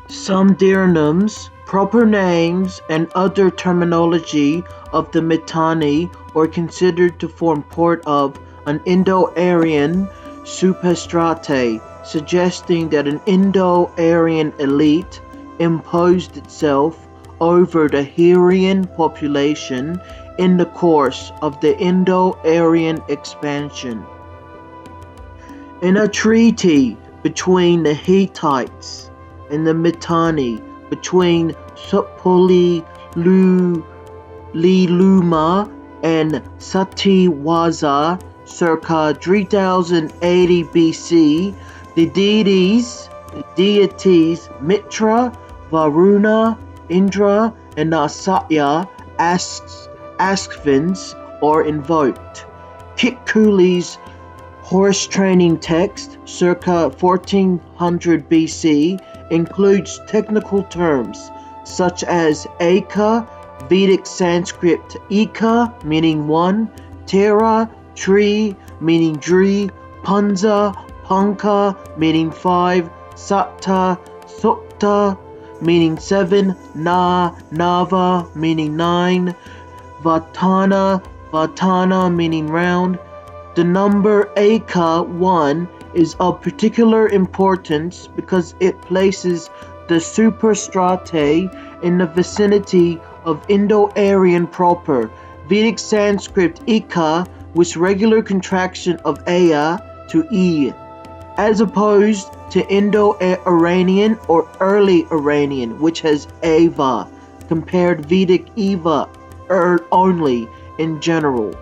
Some dearnams, proper names, and other terminology of the Mitanni are considered to form part of an Indo-Aryan superstrate, suggesting that an Indo-Aryan elite imposed itself over the Hurrian population in the course of the Indo-Aryan expansion. In a treaty between the Hittites and the Mitanni, between Suppiluliuma and Satiwasa, circa 3080 BC, the deities Mitra, Varuna, Indra, and Nasatya Askvins are invoked. Kit Cooley's horse training text, circa 1400 BC, includes technical terms such as Eka, Vedic Sanskrit Eka, meaning one, Tera, tree, meaning Dri, Punza, Panka, meaning five, Satta, Sutta, meaning seven, Nava, meaning nine, Vatana, meaning round. The number Eka 1 is of particular importance because it places the superstrate in the vicinity of Indo-Aryan proper. Vedic Sanskrit Ika was regular contraction of Aya to E, as opposed to Indo-Iranian or early Iranian, which has Ava, compared Vedic Eva only in general.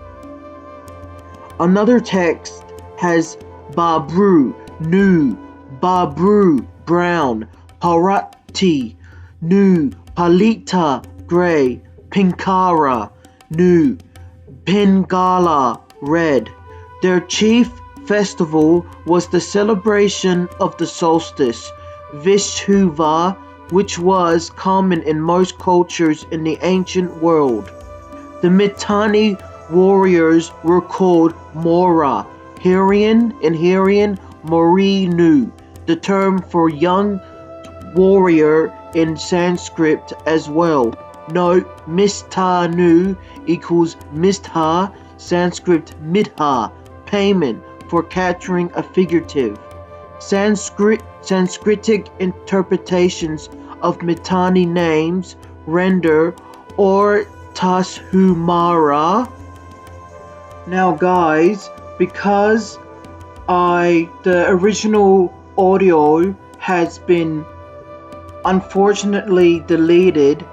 Another text has Babru, new, Babru, brown, Parati, new, Palita, gray, Pinkara, new, Pingala, red. Their chief festival was the celebration of the solstice, Vishuva, which was common in most cultures in the ancient world. The Mitanni warriors were called Mora, Hurrian, Morinu, the term for young warrior in Sanskrit as well. Note, Mistanu equals Mistha, Sanskrit Midha, payment for capturing a figurative. Sanskritic interpretations of Mitanni names render or Tashumara. Now guys, because the original audio has been unfortunately deleted,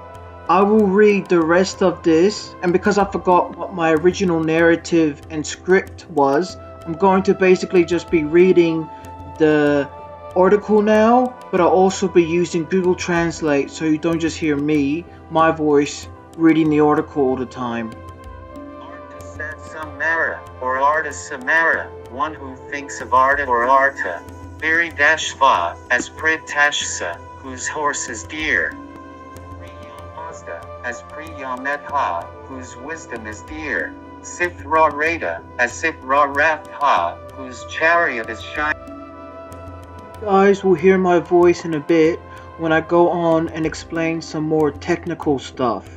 I will read the rest of this, and because I forgot what my original narrative and script was, I'm going to basically just be reading the article now, but I'll also be using Google Translate so you don't just hear me, my voice, reading the article all the time. Arta Samara, or Arta Samara, one who thinks of Arta or Arta. Biri Dashva, as Prid Tashsa, whose horse is deer. Priyamazda, as Priyametha, whose wisdom is deer. Sithra Rada, as Sithra Ratha, whose chariot is shining. You guys will hear my voice in a bit when I go on and explain some more technical stuff.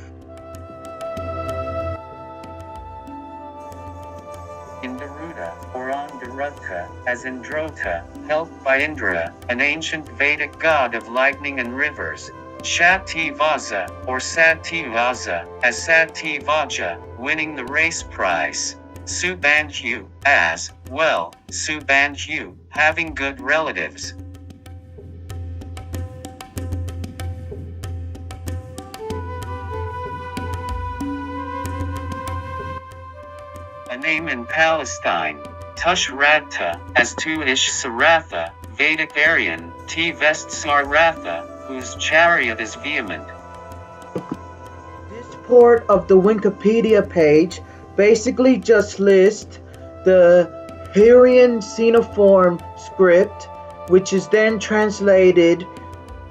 Indaruta, or Andaruta, as Indrota, helped by Indra, an ancient Vedic god of lightning and rivers. Shativasa, or Sativasa, as Sativaja, winning the race prize. Subandhu, as, well, Subandhu, having good relatives. A name in Palestine. Tushratha, as Tuish Saratha, Vedic Aryan, T-Vest Saratha, whose chariot is vehement. This part of the Wikipedia page basically just lists the Hurrian cuneiform script, which is then translated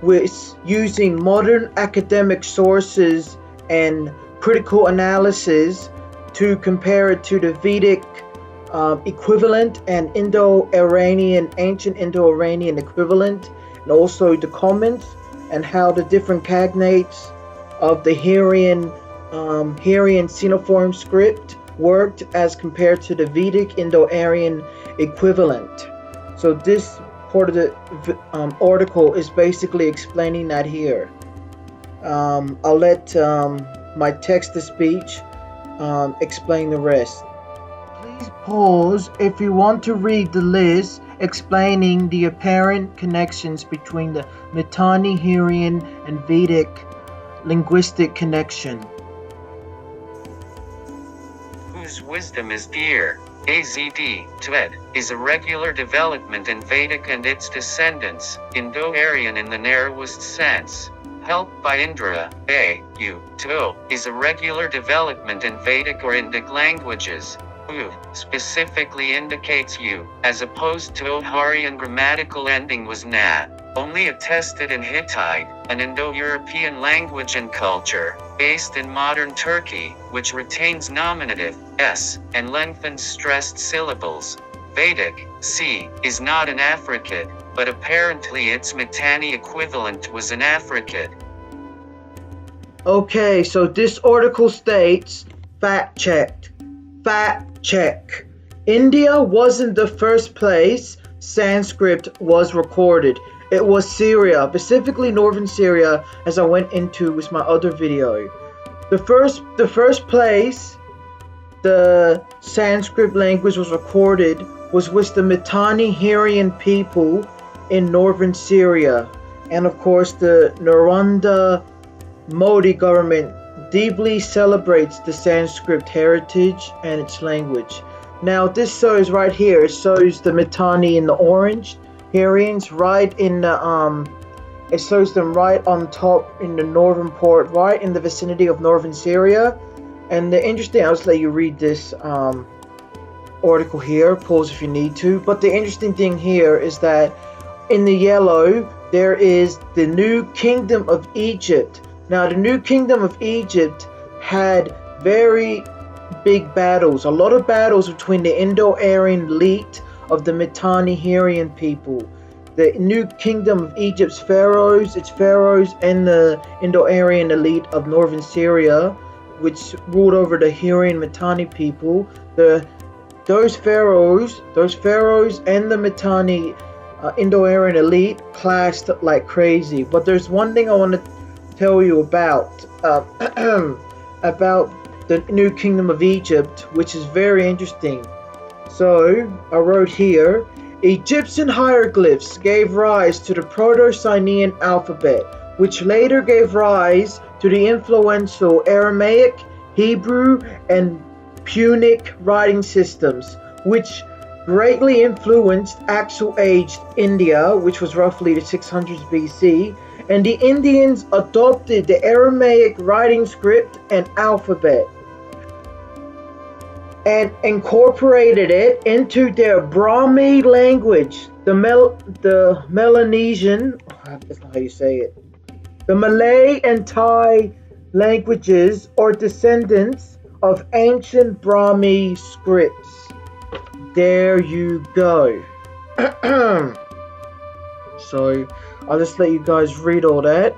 with using modern academic sources and critical analysis to compare it to the Vedic equivalent and ancient Indo-Iranian equivalent, and also the comments and how the different cognates of the Hurrian cuneiform script worked as compared to the Vedic Indo-Aryan equivalent. So this part of the article is basically explaining that here. I'll let my text-to-speech explain the rest. Please pause if you want to read the list explaining the apparent connections between the Mitanni-Hurrian and Vedic linguistic connection. Whose wisdom is dear. AZD, Tved, is a regular development in Vedic and its descendants, Indo-Aryan in the narrowest sense. Helped by Indra, To, is a regular development in Vedic or Indic languages. U specifically indicates U, as opposed to Hurrian grammatical ending was Na. Only attested in Hittite, an Indo-European language and culture, based in modern Turkey, which retains nominative, s, and lengthens stressed syllables. Vedic, C, is not an affricate, but apparently its Mitanni equivalent was an affricate. Okay, so this article states, fact check. India wasn't the first place Sanskrit was recorded. It was Syria, specifically northern Syria, as I went into with my other video. The first place the Sanskrit language was recorded was with the Mitanni-Hurrian people in northern Syria. And of course the Narendra Modi government deeply celebrates the Sanskrit heritage and its language. Now this shows right here, it shows the Mitanni in the orange, Hurrians right in the it shows them right on top in the northern part, right in the vicinity of northern Syria. And the interesting, I'll just let you read this article here, pause if you need to. But the interesting thing here is that in the yellow there is the New Kingdom of Egypt. Now the New Kingdom of Egypt had very big battles, a lot of battles between the Indo-Aryan elite of the Mitanni-Hurrian people. The New Kingdom of Egypt's pharaohs, and the Indo-Aryan elite of northern Syria, which ruled over the Hurrian Mitanni people. Those pharaohs and the Mitanni Indo-Aryan elite clashed like crazy. But there's one thing I want to tell you about the New Kingdom of Egypt, which is very interesting. So I wrote here, Egyptian hieroglyphs gave rise to the Proto-Sinaean alphabet, which later gave rise to the influential Aramaic, Hebrew, and Punic writing systems, which greatly influenced actual aged India, which was roughly the 600s BC, and the Indians adopted the Aramaic writing script and alphabet and incorporated it into their Brahmi language, the Melanesian, that's not how you say it. The Malay and Thai languages are descendants of ancient Brahmi scripts. There you go. So I'll just let you guys read all that.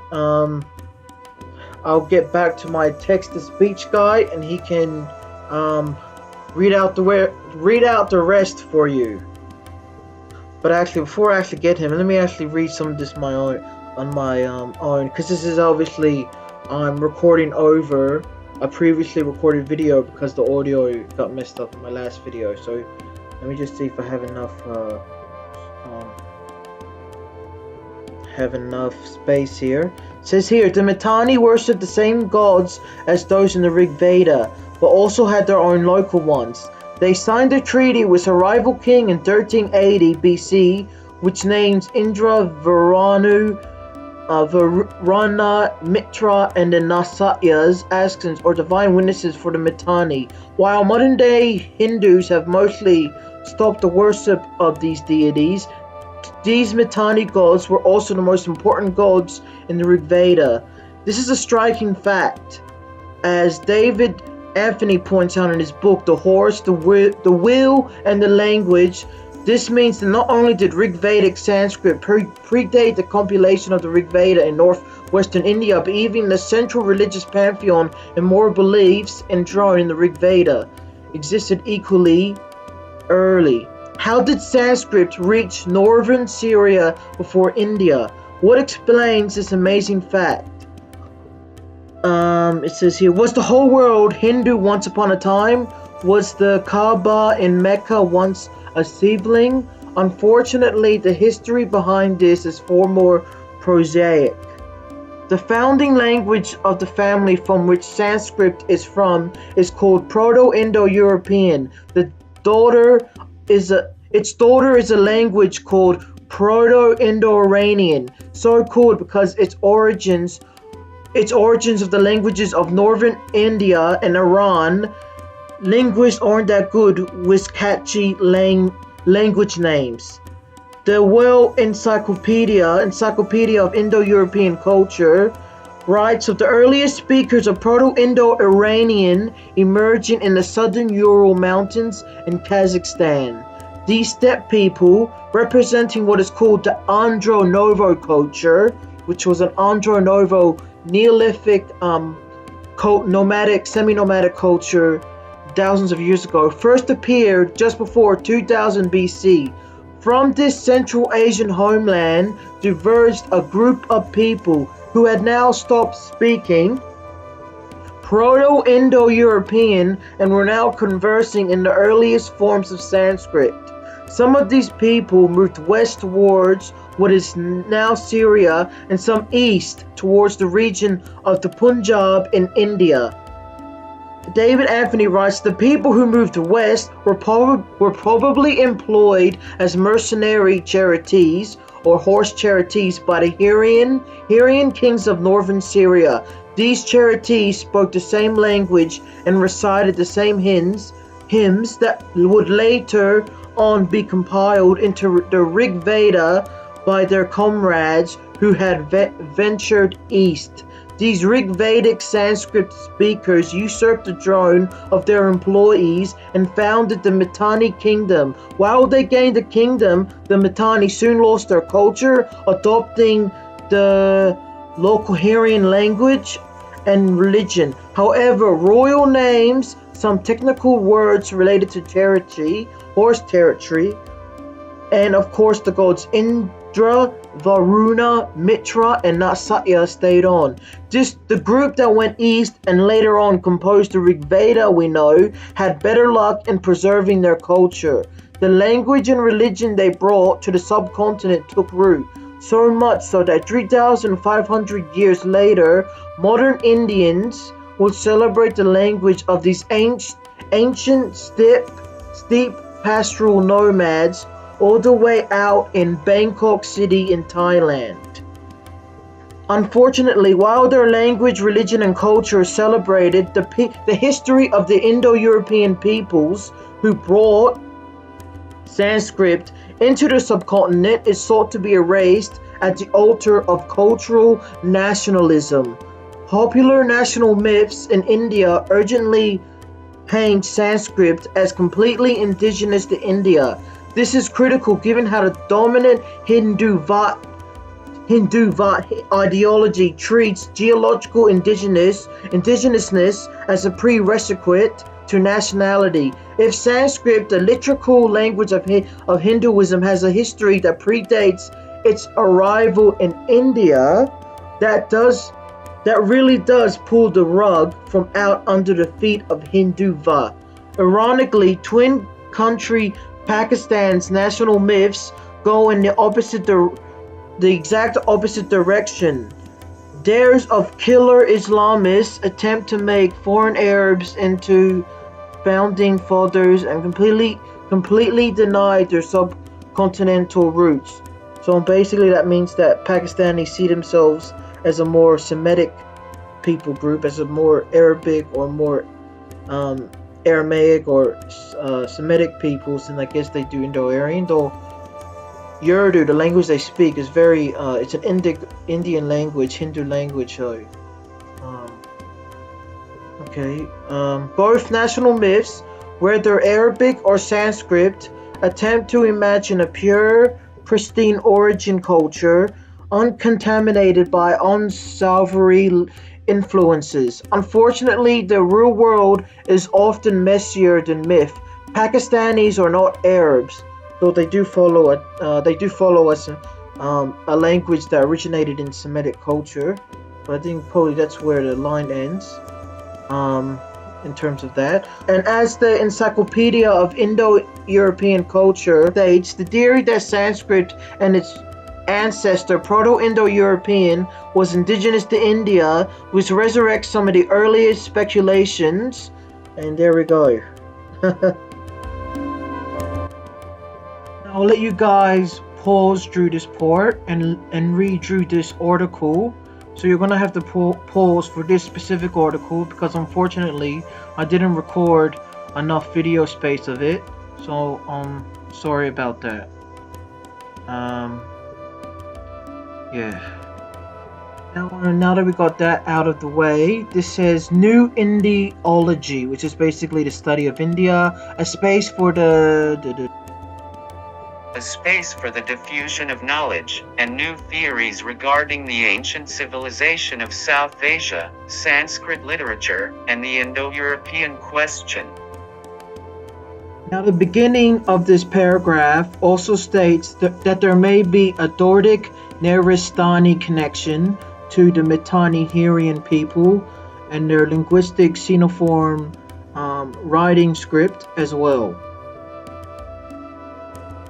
I'll get back to my text-to-speech guy, and he can read out the rest for you. But actually, before I actually get him, let me actually read some of this on my own, because this is obviously I'm recording over a previously recorded video because the audio got messed up in my last video. So let me just see if I have enough space here. It says here, the Mitanni worshipped the same gods as those in the Rig Veda, but also had their own local ones. They signed a treaty with a rival king in 1380 BC, which names Indra, Varuna, Mitra, and the Nasatyas as or divine witnesses for the Mitanni. While modern-day Hindus have mostly stopped the worship of these deities, these Mitanni gods were also the most important gods in the Rig Veda. This is a striking fact, as David Anthony points out in his book, The Horse, the Will, and the Language. This means that not only did Rig-Vedic Sanskrit predate the compilation of the Rig Veda in northwestern India, but even the central religious pantheon and moral beliefs enthroned in the Rig Veda existed equally early. How did Sanskrit reach northern Syria before India? What explains this amazing fact? It says here, was the whole world Hindu once upon a time? Was the Kaaba in Mecca once a sibling? Unfortunately, the history behind this is far more prosaic. The founding language of the family from which Sanskrit is from is called Proto-Indo-European. Its daughter is a language called Proto-Indo-Iranian, so called because its origins of the languages of northern India and Iran. Linguists aren't that good with catchy language names. The World Encyclopedia of Indo-European Culture writes of the earliest speakers of Proto-Indo-Iranian emerging in the southern Ural Mountains in Kazakhstan. These steppe people, representing what is called the Andro-Novo culture, which was an Andro-Novo Neolithic semi-nomadic culture thousands of years ago, first appeared just before 2000 BC. From this Central Asian homeland diverged a group of people who had now stopped speaking Proto-Indo-European and were now conversing in the earliest forms of Sanskrit. Some of these people moved west towards what is now Syria, and some east towards the region of the Punjab in India. David Anthony writes, the people who moved west were probably employed as mercenary charities or horse charities by the Hurrian kings of northern Syria. These charities spoke the same language and recited the same hymns that would later on be compiled into the Rig Veda by their comrades who had ventured east. These Rig-Vedic Sanskrit speakers usurped the throne of their employees and founded the Mitanni kingdom. While they gained the kingdom, the Mitanni soon lost their culture, adopting the local Hurrian language and religion. However, royal names, some technical words related to territory, horse territory, and of course the gods Indra, Varuna, Mitra, and Nasatya stayed on. The group that went east and later on composed the Rig Veda we know had better luck in preserving their culture. The language and religion they brought to the subcontinent took root, so much so that 3,500 years later, modern Indians would celebrate the language of these ancient steppe pastoral nomads all the way out in Bangkok City in Thailand. Unfortunately, while their language, religion, and culture is celebrated, the history of the Indo-European peoples who brought Sanskrit into the subcontinent is sought to be erased at the altar of cultural nationalism. Popular national myths in India urgently paint Sanskrit as completely indigenous to India. This is critical given how the dominant Hindu-Vat ideology treats geological indigenousness as a prerequisite to nationality. If Sanskrit, the liturgical language of Hinduism, has a history that predates its arrival in India, that really does pull the rug from out under the feet of Hindu-Vat. Ironically, twin country Pakistan's national myths go in the exact opposite direction. Dares of killer Islamists attempt to make foreign Arabs into founding fathers and completely deny their subcontinental roots. So basically that means that Pakistanis see themselves as a more Semitic people group, as a more Arabic or more Aramaic or Semitic peoples than I guess they do Indo-Aryan, though Urdu, the language they speak, is very, it's an Indian language, Hindu language, both national myths, whether Arabic or Sanskrit, attempt to imagine a pure, pristine origin culture, uncontaminated by unsavory influences. Unfortunately, the real world is often messier than myth. Pakistanis are not Arabs, though they do follow us a language that originated in Semitic culture. But I think probably that's where the line ends. Um, in terms of that. And as the Encyclopedia of Indo-European Culture states, the theory that Sanskrit and its ancestor Proto-Indo-European was indigenous to India, which resurrects some of the earliest speculations. And there we go. Now I'll let you guys pause through this part and read through this article. So you're gonna have to pause for this specific article because unfortunately I didn't record enough video space of it. So sorry about that. Yeah. Now that we got that out of the way, this says New Indiology, which is basically the study of India, a space for a space for the diffusion of knowledge and new theories regarding the ancient civilization of South Asia, Sanskrit literature, and the Indo-European question. Now the beginning of this paragraph also states that there may be a Dordic-Nerestani connection to the Mitanni-Hurrian people and their linguistic xenoform writing script as well.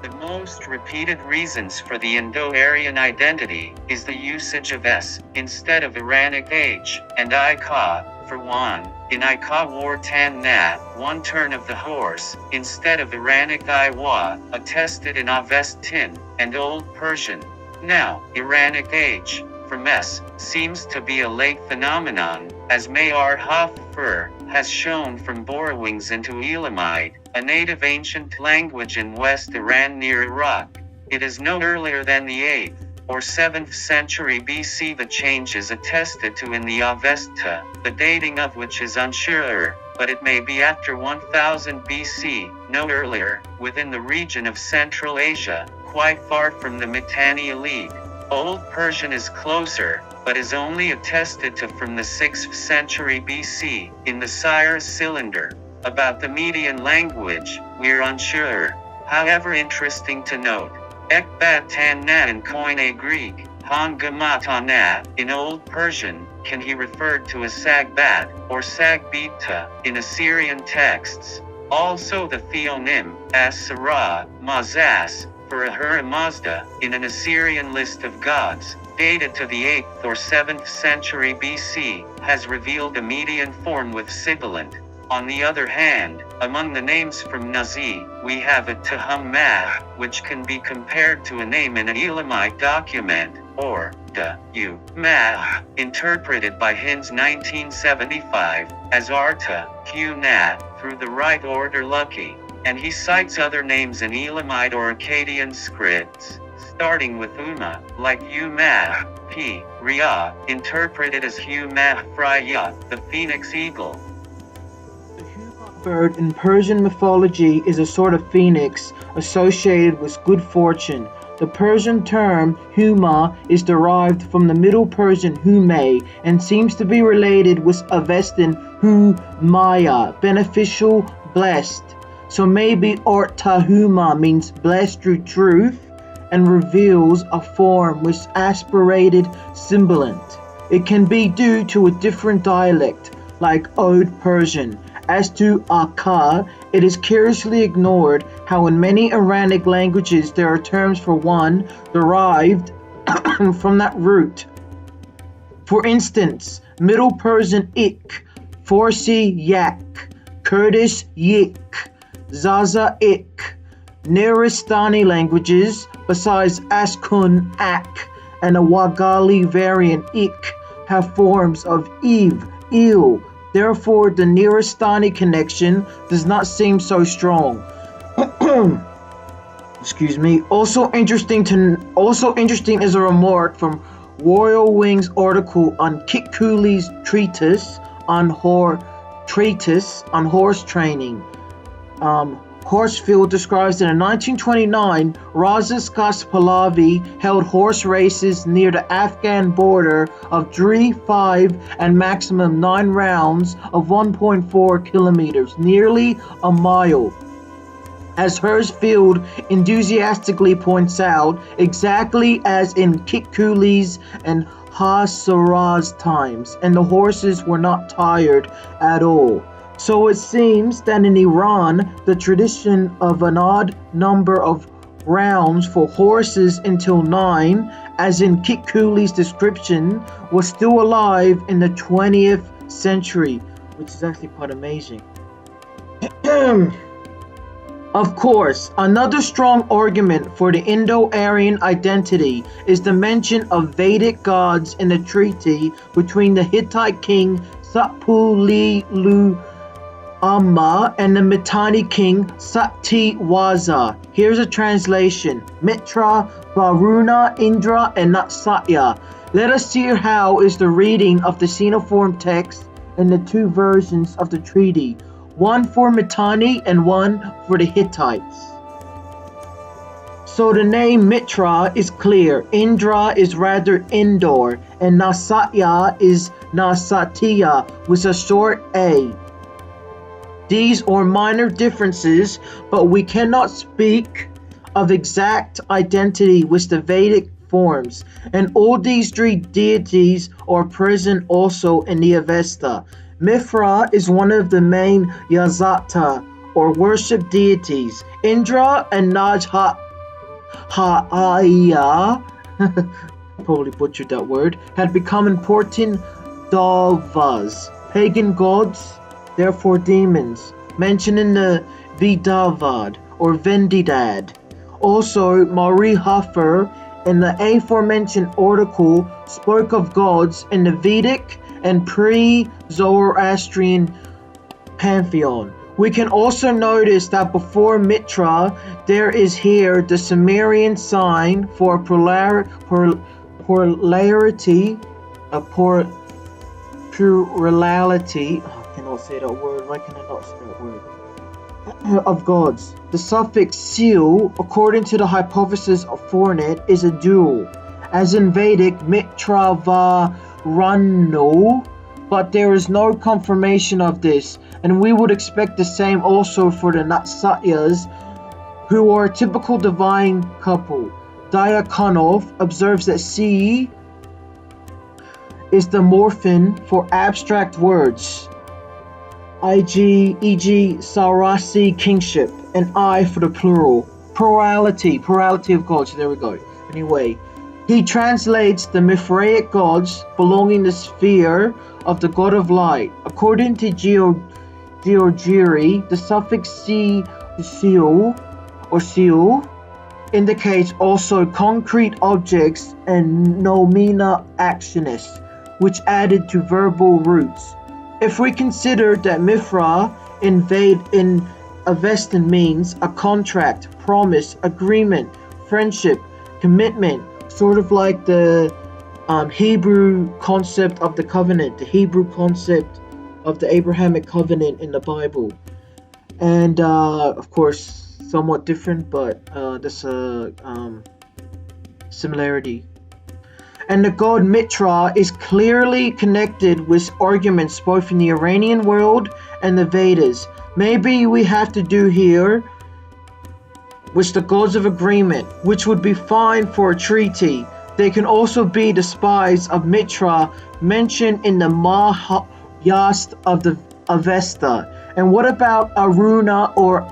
The most repeated reasons for the Indo-Aryan identity is the usage of S instead of Iranic H and Ika, for one. In Ika war tan na, one turn of the horse, instead of Iranic Iwa, attested in Avestin and Old Persian. Now, Iranic H, from S, seems to be a late phenomenon, as Mayar Haffer has shown from Borowings into Elamite, a native ancient language in West Iran near Iraq. It is no earlier than the 8th or 7th century BC. The change is attested to in the Avesta, the dating of which is unsure, but it may be after 1000 BC, no earlier, within the region of Central Asia, quite far from the Mitanni-Elite. Old Persian is closer, but is only attested to from the 6th century BC, in the Cyrus cylinder. About the Median language, we're unsure. However, interesting to note, Ekbat-tan-na in Koine Greek, Hangamatana, in Old Persian, can be referred to as Sagbat, or Sagbita, in Assyrian texts. Also the theonym, as-Sarah, Mazas, for Ahura Mazda, in an Assyrian list of gods, dated to the 8th or 7th century BC, has revealed a Median form with sibilant. On the other hand, among the names from Nazi, we have a Tahammah, which can be compared to a name in an Elamite document, or Da-U-Mah, interpreted by Hinds 1975, as Arta, Q-Nat, through the right order Lucky. And he cites other names in Elamite or Akkadian scripts, starting with Uma, like Umah, P. Riyah, interpreted as Humah Fraya, the phoenix eagle. The Huma bird in Persian mythology is a sort of phoenix associated with good fortune. The Persian term Huma is derived from the Middle Persian Hume and seems to be related with Avestan Humaya, beneficial, blessed. So maybe Art Tahuma means blessed through truth and reveals a form with aspirated sibilant. It can be due to a different dialect, like Old Persian. As to Akka, it is curiously ignored how in many Iranic languages there are terms for one derived from that root. For instance, Middle Persian Ik, Farsi Yak, Kurdish Yik, Zaza Ik. Nerestani languages, besides Askun Ak and a Wagali variant Ik, have forms of Eve, Il. Therefore, the Nerestani connection does not seem so strong. Excuse me. Also interesting is a remark from Royal Wing's article on Kit Cooley's treatise on horse training. Horsfield describes that in 1929, Razas Gas Pahlavi held horse races near the Afghan border of 3, 5, and maximum 9 rounds of 1.4 kilometers, nearly a mile. As Horsfield enthusiastically points out, exactly as in Kit Cooley's and Hasaraz times, and the horses were not tired at all. So it seems that in Iran, the tradition of an odd number of rounds for horses until 9, as in Kit Cooley's description, was still alive in the 20th century, which is actually quite amazing. Of course, another strong argument for the Indo-Aryan identity is the mention of Vedic gods in the treaty between the Hittite king Satpulu Amma and the Mitanni king Satiwaza. Here's a translation: Mitra, Varuna, Indra, and Natsatya. Let us see how is the reading of the cuneiform text in the two versions of the treaty. One for Mitanni and one for the Hittites. So the name Mitra is clear, Indra is rather Indor, and Nasatya is Nasatya with a short A. These are minor differences, but we cannot speak of exact identity with the Vedic forms, and all these three deities are present also in the Avesta. Mithra is one of the main Yazata, or worship deities. Indra and Najha'aya, probably butchered that word, had become important Davas, pagan gods, therefore demons, mentioned in the Vidavad, or Vendidad. Also, Marie Huffer, in the aforementioned article, spoke of gods in the Vedic and pre-Zoroastrian pantheon. We can also notice that before Mitra, there is here the Sumerian sign for plurality, plurality. Oh, I cannot say that word. Why can I not say that word? Of gods. The suffix seal, according to the hypothesis of Fornet, is a dual, as in Vedic Mitra Rano, but there is no confirmation of this, and we would expect the same also for the Natsatyas, who are a typical divine couple. Diakonov observes that C is the morpheme for abstract words, e.g. Sarasi kingship, and I for the plural. Plurality of gods, there we go. Anyway, he translates the Mithraic gods belonging to the sphere of the god of light. According to Georgiri, the suffix seal indicates also concrete objects and nomina actionis, which added to verbal roots. If we consider that Mithra in Avestan means a contract, promise, agreement, friendship, commitment, sort of like the Hebrew concept of the covenant, the Hebrew concept of the Abrahamic covenant in the Bible. And of course, somewhat different, but there's a similarity. And the god Mitra is clearly connected with arguments both in the Iranian world and the Vedas. Maybe we have to do here with the gods of agreement, which would be fine for a treaty. They can also be the spies of Mitra mentioned in the Mahayast of the Avesta. And what about Aruna or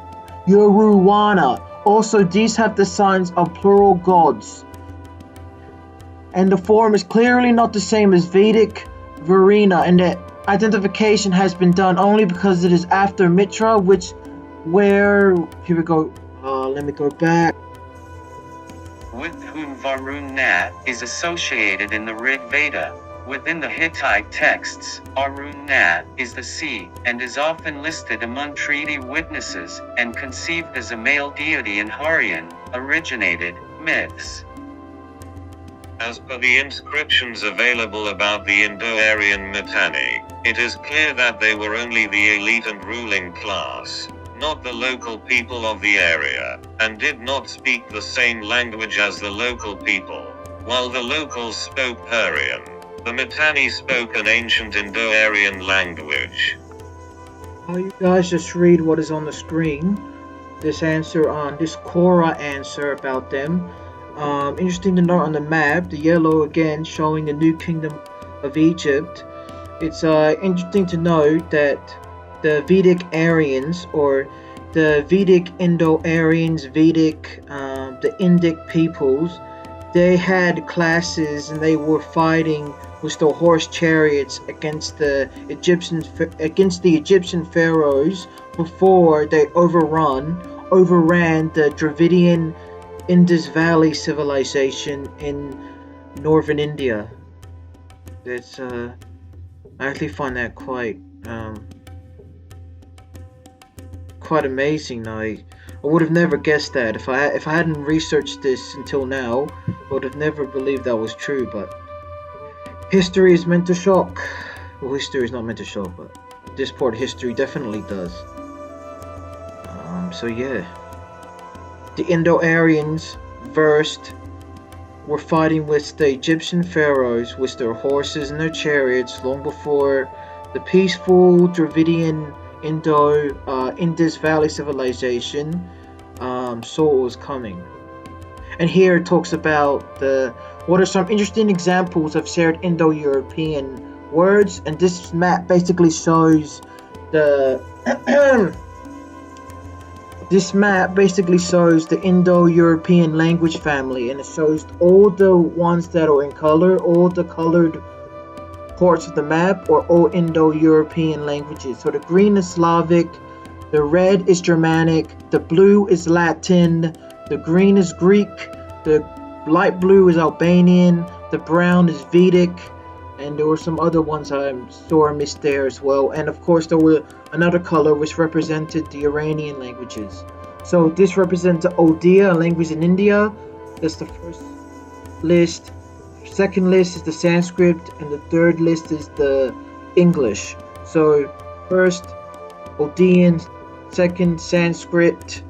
Uruwana? Also, these have the signs of plural gods. And the form is clearly not the same as Vedic Varuna, and the identification has been done only because it is after Mitra, here we go, let me go back. With whom Varuna is associated in the Rig Veda. Within the Hittite texts, Aruna is the sea, and is often listed among treaty witnesses, and conceived as a male deity in Hurrian, originated myths. As per the inscriptions available about the Indo-Aryan Mitanni, it is clear that they were only the elite and ruling class. not the local people of the area, and did not speak the same language as the local people. While the locals spoke Hurrian, the Mitanni spoke an ancient Indo-Aryan language. Now you guys just read what is on the screen. This answer on this Quora answer about them. Interesting to note on the map, the yellow again showing the new kingdom of Egypt. It's interesting to note that the Vedic Aryans, or the Vedic Indo-Aryans, the Indic peoples, they had classes and they were fighting with the horse chariots against the Egyptian pharaohs before they overran the Dravidian Indus Valley civilization in northern India. That's I actually find that quite amazing. I would have never guessed that if I hadn't researched this until now. I would have never believed that was true. But history is meant to shock. Well, history is not meant to shock, but this part of history definitely does. So yeah, the Indo-Aryans were fighting with the Egyptian pharaohs with their horses and their chariots long before the peaceful Dravidian Indus Valley civilization saw what was coming. And here it talks about what are some interesting examples of shared Indo-European words, and this map basically shows the this map basically shows the Indo-European language family, and it shows all the ones that are in color. All the colored parts of the map are all Indo-European languages. So the green is Slavic, the red is Germanic, the blue is Latin, the green is Greek, the light blue is Albanian, the brown is Vedic, and there were some other ones I'm sure I missed there as well. And of course there were another color which represented the Iranian languages. So this represents Odia, a language in India. That's the first list. Second list is the Sanskrit, and the third list is the English. So first Odean, second Sanskrit,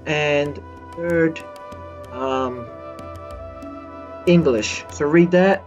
and third English. So read that.